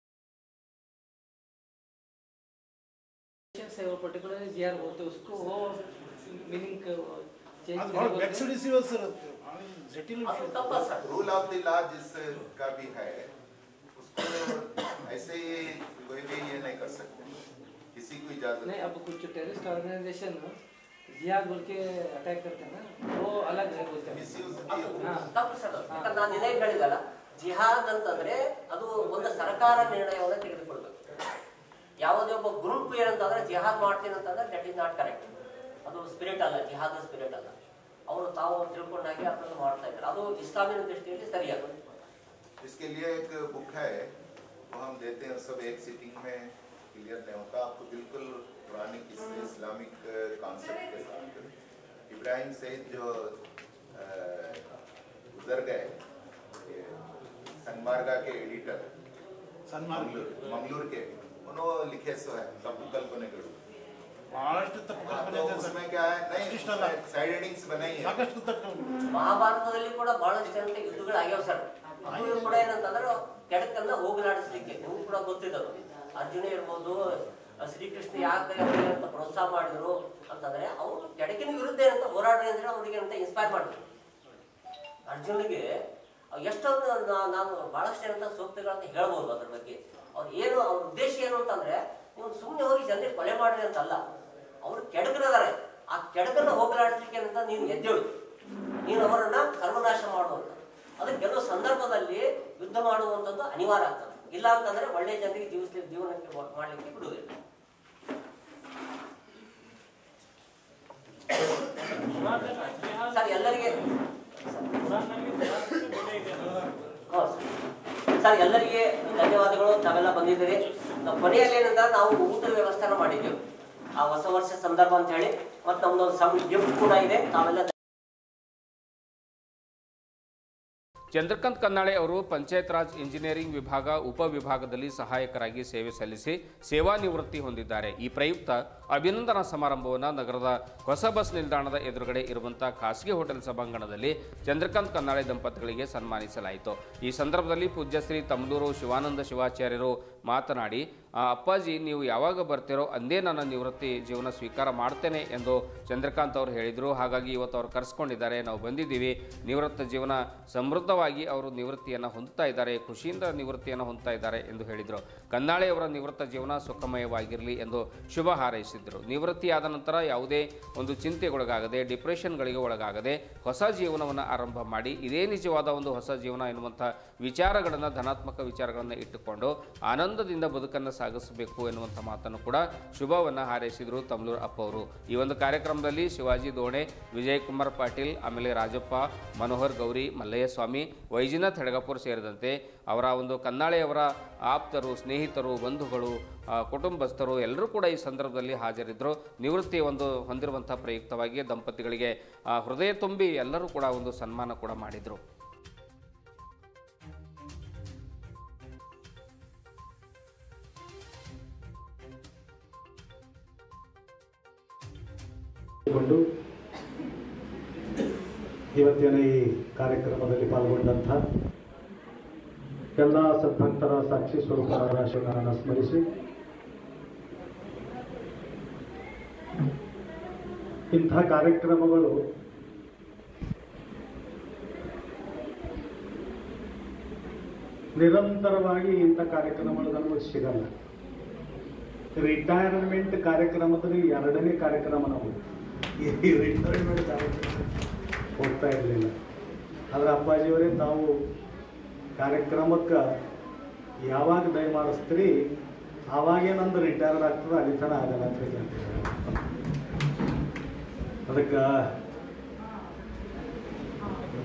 पर्टिकुलरली जीआर बोलते हैं उसको वो meaning change rule of the law जिसका भी है उसको ऐसे ही कोई भी ये नहीं कर सकते, किसी को इजाजत नहीं। अब कुछ टेररिस्ट ऑर्गेनाइजेशन जिहाद बोल के अटैक करते हैं ना, वो अलग है बोलते हैं। ತಪ್ಪು ಸರ್, ಯಾಕಂದ್ರೆ ನಾನು ಇದೇ ಹೇಳಿದಲ್ಲ, ಜಿಹಾದ್ ಅಂತಂದ್ರೆ ಅದು ಒಂದು ಸರ್ಕಾರ ನಿರ್ಣಯವನ್ನು ತೆಗೆದುಕೊಳ್ಬೇಕು. ಯಾವುದೇ ಒಬ್ಬ ಗ್ರೂಪ್ ಏನಂತಂದ್ರೆ ಜಿಹಾದ್ ಮಾಡ್ತೀನಿ ಅಂತಂದ್ರೆ ದಟ್ ಇಸ್ ನಾಟ್ ಕರೆಕ್ಟ್. ಅದು ಸ್ಪಿರಿಟ್ ಅಲ್ಲ, ಜಿಹಾದ್ ಸ್ಪಿರಿಟ್ ಅಲ್ಲ. ಅವರು ತಾವು ತಿಳ್ಕೊಂಡಾಗೆ ಅದನ್ನು ಮಾಡ್ತಾ ಇದ್ದಾರೆ, ಅದು ಇಸ್ಲಾಮಿನ ದೃಷ್ಟಿಯಲ್ಲಿ ಸರಿಯಾದ. इसके लिए एक बुक है वो हम देते हैं, सब एक सिटिंग में क्लियर नहीं होता आपको, बिल्कुल पुरानी इस्लामिक कॉन्सेप्ट के साथ। इब्राहिम सईद जो गुजर गए, सनमार्गा के एडिटर मंगलूर के, उन्होंने लिखे सो है तप्पु कल्पनेगळु। उसमें क्या है, नहीं साइड हेडिंग्स बनाई है। ಮಹಾಭಾರತದಲ್ಲಿ ಕೂಡ ಬಹಳಷ್ಟು ಅಂತ ಯುದ್ಧಗಳು ಆಗ್ಯಾವ ಸರ್. ಅದು ಕೂಡ ಏನಂತಂದ್ರೆ ಕೆಡಕನ್ನ ಹೋಗಲಾಡಿಸ್ಲಿಕ್ಕೆ ನಿಮ್ಗೆ ಕೂಡ ಗೊತ್ತಿದ್ದದು. ಅರ್ಜುನ ಇರ್ಬೋದು, ಶ್ರೀಕೃಷ್ಣ ಯಾಕೆ ಅಂತ ಪ್ರೋತ್ಸಾಹ ಮಾಡಿದ್ರು ಅಂತಂದ್ರೆ ಅವರು ಕೆಡಕಿನ ವಿರುದ್ಧ ಏನಂತ ಹೋರಾಡ್ರಿ ಅಂದ್ರೆ ಅವ್ರಿಗೆ ಅಂತ ಇನ್ಸ್ಪೈರ್ ಮಾಡಿದ್ರು. ಅರ್ಜುನಿಗೆ ಎಷ್ಟೊಂದು ನಾನು ಬಹಳಷ್ಟು ಏನಂತ ಸೂಕ್ತಗಳನ್ನ ಹೇಳ್ಬೋದು ಅದ್ರ ಬಗ್ಗೆ. ಅವ್ರು ಏನು ಅವ್ರ ಉದ್ದೇಶ ಏನು ಅಂತಂದ್ರೆ ನೀವು ಸುಮ್ಮನೆ ಹೋಗಿ ಜನರಿಗೆ ಕೊಲೆ ಮಾಡ್ರಿ ಅಂತಲ್ಲ, ಅವ್ರು ಕೆಡಕನದಾರೆ, ಆ ಕೆಡಕನ್ನ ಹೋಗಲಾಡಿಸ್ಲಿಕ್ಕೆ ಅಂತ ನೀನು ಎದ್ದೇಳು, ನೀನು ಅವರನ್ನ ಸರ್ವನಾಶ ಮಾಡುವಂತ. ಅದಕ್ಕೆ ಕೆಲವು ಸಂದರ್ಭದಲ್ಲಿ ಯುದ್ಧ ಮಾಡುವಂಥದ್ದು ಅನಿವಾರ್ಯ ಆಗ್ತದೆ. ಇಲ್ಲ ಅಂತಂದ್ರೆ ಒಳ್ಳೆ ಜನರಿಗೆ ಜೀವನಕ್ಕೆ ಮಾಡ್ಲಿಕ್ಕೆ ಬಿಡುವುದಿಲ್ಲ. ಸರ್ ಎಲ್ಲರಿಗೆ ಸರ್ ಎಲ್ಲರಿಗೆ ಧನ್ಯವಾದಗಳು. ತಾವೆಲ್ಲ ಬಂದಿದ್ದೀರಿ. ಕೊನೆಯಲ್ಲಿ ಏನಂದ್ರೆ ನಾವು ಊಟದ ವ್ಯವಸ್ಥೆನ ಮಾಡಿದ್ದೇವೆ ಆ ಹೊಸ ವರ್ಷ ಸಂದರ್ಭ ಅಂತ ಹೇಳಿ, ಮತ್ತು ನಮ್ದೊಂದು ಸಣ್ಣ ಗಿಫ್ಟ್ ಕೂಡ ಇದೆ. ತಾವೆಲ್ಲ ಚಂದ್ರಕಾಂತ್ ಕನ್ನಾಳೆ ಅವರು ಪಂಚಾಯತ್ ರಾಜ್ ಇಂಜಿನಿಯರಿಂಗ್ ವಿಭಾಗ ಉಪವಿಭಾಗದಲ್ಲಿ ಸಹಾಯಕರಾಗಿ ಸೇವೆ ಸಲ್ಲಿಸಿ ಸೇವಾ ನಿವೃತ್ತಿ ಹೊಂದಿದ್ದಾರೆ. ಈ ಪ್ರಯುಕ್ತ ಅಭಿನಂದನಾ ಸಮಾರಂಭವನ್ನು ನಗರದ ಹೊಸ ಬಸ್ ನಿಲ್ದಾಣದ ಎದುರುಗಡೆ ಇರುವಂತಹ ಖಾಸಗಿ ಹೋಟೆಲ್ ಸಭಾಂಗಣದಲ್ಲಿ ಚಂದ್ರಕಾಂತ್ ಕನ್ನಾಳೆ ದಂಪತಿಗಳಿಗೆ ಸನ್ಮಾನಿಸಲಾಯಿತು. ಈ ಸಂದರ್ಭದಲ್ಲಿ ಪೂಜ್ಯ ಶ್ರೀ ತಮ್ಲೂರು ಶಿವಾನಂದ ಶಿವಾಚಾರ್ಯರು ಮಾತನಾಡಿ, ಅಪ್ಪಾಜಿ ನೀವು ಯಾವಾಗ ಬರ್ತೀರೋ ಅಂದೇ ನನ್ನ ನಿವೃತ್ತಿ ಜೀವನ ಸ್ವೀಕಾರ ಮಾಡ್ತೇನೆ ಎಂದು ಚಂದ್ರಕಾಂತ್ ಅವರು ಹೇಳಿದರು. ಹಾಗಾಗಿ ಇವತ್ತು ಅವರು ಕರೆಸ್ಕೊಂಡಿದ್ದಾರೆ, ನಾವು ಬಂದಿದ್ದೀವಿ. ನಿವೃತ್ತ ಜೀವನ ಸಮೃದ್ಧವಾಗಿ ಅವರು ನಿವೃತ್ತಿಯನ್ನು ಹೊಂದುತ್ತಾ ಇದ್ದಾರೆ, ಖುಷಿಯಿಂದ ನಿವೃತ್ತಿಯನ್ನು ಹೊಂದುತ್ತಾ ಇದ್ದಾರೆ ಎಂದು ಹೇಳಿದರು. ಕನ್ನಾಳೆಯವರ ನಿವೃತ್ತ ಜೀವನ ಸುಖಮಯವಾಗಿರಲಿ ಎಂದು ಶುಭ ಹಾರೈಸಿದರು. ನಿವೃತ್ತಿಯಾದ ನಂತರ ಯಾವುದೇ ಒಂದು ಚಿಂತೆಗೊಳಗಾಗದೆ, ಡಿಪ್ರೆಷನ್ಗಳಿಗೆ ಒಳಗಾಗದೆ ಹೊಸ ಜೀವನವನ್ನು ಆರಂಭ ಮಾಡಿ ಇದೇ ನಿಜವಾದ ಒಂದು ಹೊಸ ಜೀವನ ಎನ್ನುವಂಥ ವಿಚಾರಗಳನ್ನು, ಧನಾತ್ಮಕ ವಿಚಾರಗಳನ್ನು ಇಟ್ಟುಕೊಂಡು ಆನಂದದಿಂದ ಬದುಕನ್ನು ಸಾಗಿಸಬೇಕು ಎನ್ನುವಂಥ ಮಾತನ್ನು ಕೂಡ ಶುಭವನ್ನು ಹಾರೈಸಿದರು ತಮ್ಲೂರು ಅಪ್ಪ ಅವರು. ಈ ಒಂದು ಕಾರ್ಯಕ್ರಮದಲ್ಲಿ ಶಿವಾಜಿ ದೋಣೆ, ವಿಜಯಕುಮಾರ್ ಪಾಟೀಲ್, ಆಮೇಲೆ ರಾಜಪ್ಪ, ಮನೋಹರ್ ಗೌರಿ, ಮಲ್ಲಯ್ಯ ಸ್ವಾಮಿ, ವೈಜಿನಾಥ್ ಹೆಡಗಪುರ್ ಸೇರಿದಂತೆ ಅವರ ಒಂದು ಕನ್ನಾಳೆಯವರ ಆಪ್ತರು, ಸ್ನೇಹಿತರು, ಬಂಧುಗಳು, ಕುಟುಂಬಸ್ಥರು ಎಲ್ಲರೂ ಕೂಡ ಈ ಸಂದರ್ಭದಲ್ಲಿ ಹಾಜರಿದ್ದರು. ನಿವೃತ್ತಿ ಹೊಂದಿರುವಂಥ ಪ್ರಯುಕ್ತವಾಗಿ ದಂಪತಿಗಳಿಗೆ ಹೃದಯ ತುಂಬಿ ಎಲ್ಲರೂ ಕೂಡ ಒಂದು ಸನ್ಮಾನ ಕೂಡ ಮಾಡಿದರು. ಇವತ್ತಿನ ಈ ಕಾರ್ಯಕ್ರಮದಲ್ಲಿ ಪಾಲ್ಗೊಂಡಂಥ ಎಲ್ಲ ಸದ್ಭಕ್ತರ ಸಾಕ್ಷಿ ಸ್ವರೂಪರಾದ ಶಿವನನ್ನು ಸ್ಮರಿಸಿ ಇಂಥ ಕಾರ್ಯಕ್ರಮಗಳು ನಿರಂತರವಾಗಿ ಇಂಥ ಕಾರ್ಯಕ್ರಮಗಳು ನಮಗೆ ಸಿಗಲ್ಲ. ರಿಟೈರ್ಮೆಂಟ್ ಕಾರ್ಯಕ್ರಮದಲ್ಲಿ ಎರಡನೇ ಕಾರ್ಯಕ್ರಮ ನಾವು ಈ ರಿಟೈರ್ಮೆಂಟ್ ಕಾರ್ಯಕ್ರಮ ಹೋಗ್ತಾ ಇರಲಿಲ್ಲ. ಆದರೆ ಅಪ್ಪಾಜಿಯವರೇ ತಾವು ಕಾರ್ಯಕ್ರಮಕ್ಕೆ ಯಾವಾಗ ದಯಮಾಡಿಸ್ತೀರಿ ಆವಾಗೇ ನಂದು ರಿಟೈರ್ಡ್ ಆಗ್ತದೆ, ಅಲ್ಲಿ ತನ ಆಗಲ್ಲ ಅಂತ ಹೇಳ್ತಿದ್ದಾರೆ. ಅದಕ್ಕೆ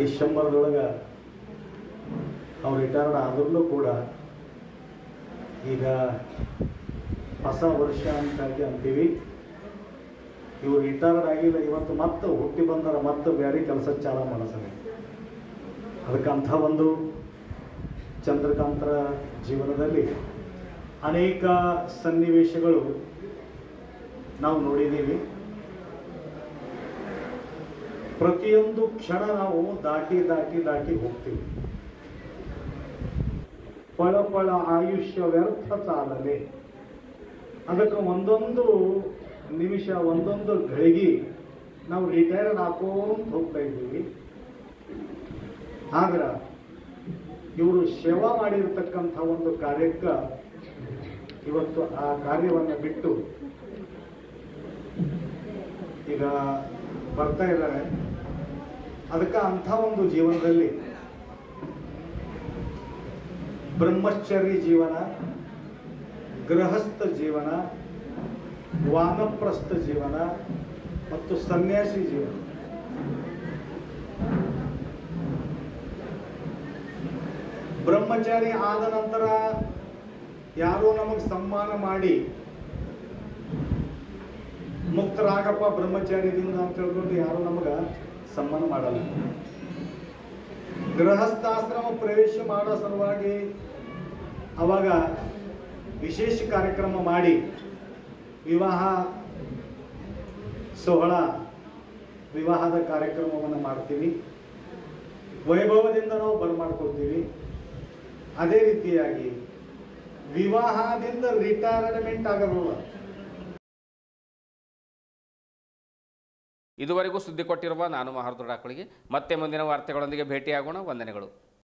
ಡಿಸೆಂಬರ್ದೊಳಗೆ ಅವ್ರು ರಿಟೈರ್ಡ್ ಆದ್ರೂ ಕೂಡ ಈಗ ಹೊಸ ವರ್ಷ ಅಂತಾಗಿ ಅಂತೀವಿ. ಇವ್ರು ರಿಟೈರ್ಡ್ ಆಗಿಲ್ಲ, ಇವತ್ತು ಮತ್ತೆ ಹುಟ್ಟಿ ಬಂದರೆ ಮತ್ತೆ ಬೇರೆ ಕೆಲಸ ಚಾಲು ಮಾಡಿಸ್ತಾರೆ. ಅದಕ್ಕೆ ಅಂಥ ಒಂದು ಚಂದ್ರಕಾಂತರ ಜೀವನದಲ್ಲಿ ಅನೇಕ ಸನ್ನಿವೇಶಗಳು ನಾವು ನೋಡಿದ್ದೀವಿ. ಪ್ರತಿಯೊಂದು ಕ್ಷಣ ನಾವು ದಾಟಿ ದಾಟಿ ದಾಟಿ ಹೋಗ್ತೀವಿ. ಪಳ ಪಳ ಆಯುಷ್ಯ ವ್ಯರ್ಥ ಚಾಲನೆ. ಅದಕ್ಕೆ ಒಂದೊಂದು ನಿಮಿಷ ಒಂದೊಂದು ಘಳಿಗೆ ನಾವು ರಿಟೈರ್ಡ್ ಹಾಕೋಂತ ಹೋಗ್ತಾ ಇದ್ದೀವಿ. ಆದ್ರೆ ಇವರು ಸೇವಾ ಮಾಡಿರ್ತಕ್ಕಂಥ ಒಂದು ಕಾರ್ಯಕ್ಕೆ ಇವತ್ತು ಆ ಕಾರ್ಯವನ್ನು ಬಿಟ್ಟು ಈಗ ಬರ್ತಾ ಇದ್ದಾರೆ. ಅದಕ್ಕೆ ಅಂಥ ಒಂದು ಜೀವನದಲ್ಲಿ ಬ್ರಹ್ಮಚರ್ಯ ಜೀವನ, ಗೃಹಸ್ಥ ಜೀವನ, ವಾನಪ್ರಸ್ಥ ಜೀವನ ಮತ್ತು ಸನ್ಯಾಸಿ ಜೀವನ, ಬ್ರಹ್ಮಚಾರಿ ಆದ ನಂತರ ಯಾರೋ ನಮಗೆ ಸನ್ಮಾನ ಮಾಡಿ ಮುಕ್ತರಾಗಪ್ಪ ಬ್ರಹ್ಮಚಾರ್ಯದಿಂದ ಅಂತ ಹೇಳ್ಕೊಂಡು ಯಾರು ನಮಗೆ ಸನ್ಮಾನ ಮಾಡಲ್ಲ. ಗೃಹಸ್ಥಾಶ್ರಮ ಪ್ರವೇಶ ಮಾಡೋ ಸಲುವಾಗಿ ಅವಾಗ ವಿಶೇಷ ಕಾರ್ಯಕ್ರಮ ಮಾಡಿ ವಿವಾಹ ಸೋಹಳ ವಿವಾಹದ ಕಾರ್ಯಕ್ರಮವನ್ನು ಮಾಡ್ತೀವಿ. ವೈಭವದಿಂದ ನಾವು ಬರಮಾಡ್ಕೊಳ್ತೀವಿ. ಅದೇ ರೀತಿಯಾಗಿ ವಿವಾಹದಿಂದ ರಿಟೈರ್ಮೆಂಟ್ ಆಗಲ್ಲ. ಇದುವರೆಗೂ ಸುದ್ದಿ ಕೊಟ್ಟಿರುವ ನಾನು ಮಹಾರ್ದೊಡ್ಡಾಕಳಿಗೆ ಮತ್ತೆ ಮುಂದಿನ ವಾರ್ತೆಗಳೊಂದಿಗೆ ಭೇಟಿಯಾಗೋಣ. ವಂದನೆಗಳು.